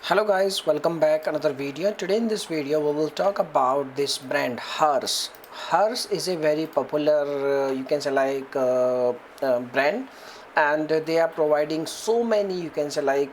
Hello guys, welcome back another video. Today in this video we will talk about this brand Hers. Hers is a very popular you can say brand, and they are providing so many you can say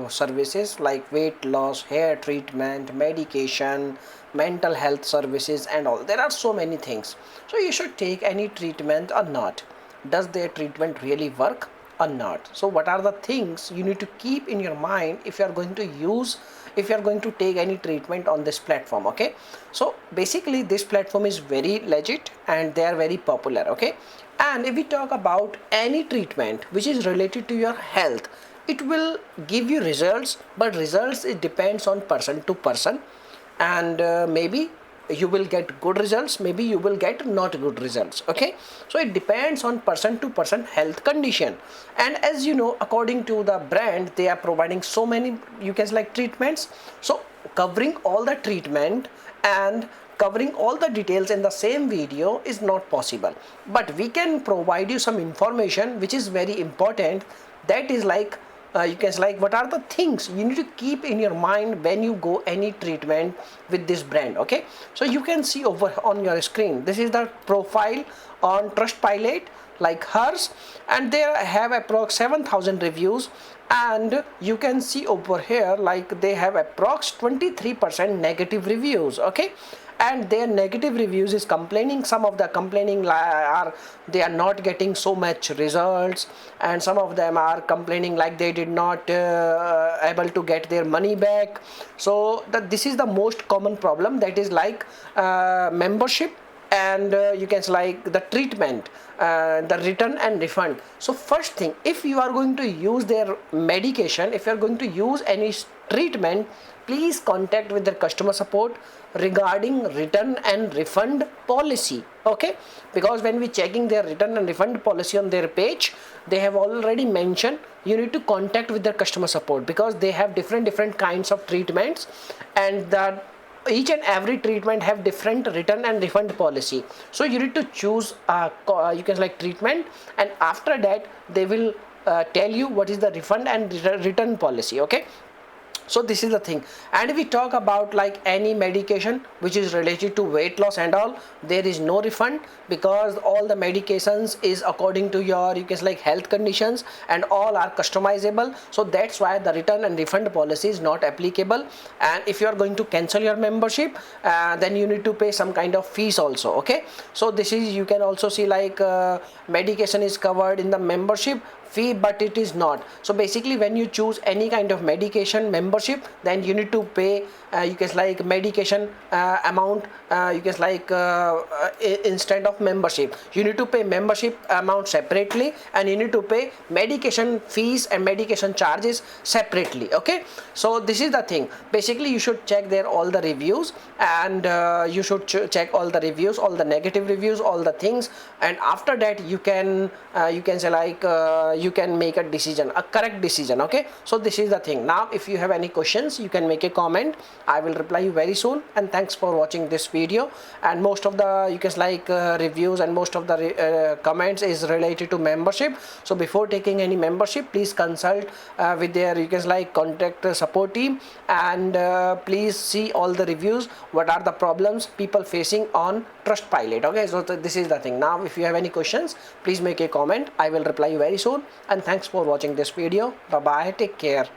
services like weight loss, hair treatment, medication, mental health services and all. There are so many things. So you should take any treatment or not. Does their treatment really work or not? So what are the things you need to keep in your mind if you are going to take any treatment on this platform? Okay, so basically this platform is very legit and they are very popular. Okay, and if we talk about any treatment which is related to your health, it will give you results, but results, it depends on person to person, and maybe you will get good results, maybe you will get not good results. Okay, so it depends on person to person health condition. And as you know, according to the brand, they are providing so many you can treatments. So covering all the treatment and covering all the details in the same video is not possible, but we can provide you some information which is very important. That is you can what are the things you need to keep in your mind when you go any treatment with this brand. Okay, so you can see over on your screen, this is the profile on Trustpilot like Hers, and they have approx 7,000 reviews, and you can see over here like they have approx 23% negative reviews. Okay, and their negative reviews is complaining, some of the complaining are they are not getting so much results, and some of them are complaining like they did not able to get their money back. So this is the most common problem, that is membership and you can the treatment, the return and refund. So first thing, if you are going to use their medication, if you are going to use any treatment, please contact with their customer support regarding return and refund policy. Okay, because when we checking their return and refund policy on their page, they have already mentioned you need to contact with their customer support, because they have different kinds of treatments, and that each and every treatment have different return and refund policy. So you need to choose you can treatment, and after that they will tell you what is the refund and return policy. Okay, so this is the thing. And if we talk about any medication which is related to weight loss and all, there is no refund, because all the medications is according to your you can health conditions, and all are customizable. So that's why the return and refund policy is not applicable. And if you are going to cancel your membership, then you need to pay some kind of fees also. Okay, so this is, you can also see medication is covered in the membership fee, but it is not. So basically when you choose any kind of medication membership, then you need to pay you can medication amount you can instead of membership, you need to pay membership amount separately, and you need to pay medication fees and medication charges separately. Okay, so this is the thing. Basically you should check there all the reviews, and you should check all the reviews, all the negative reviews, all the things, and after that you can you can make a decision, a correct decision. Okay, so this is the thing. Now if you have any questions, you can make a comment. I will reply you very soon, and thanks for watching this video. And most of the you can reviews and most of the comments is related to membership. So before taking any membership, please consult with their you can contact support team, and please see all the reviews, what are the problems people facing on Trustpilot. Okay, so this is the thing. Now if you have any questions, please make a comment. I will reply you very soon, and thanks for watching this video. Bye bye, take care.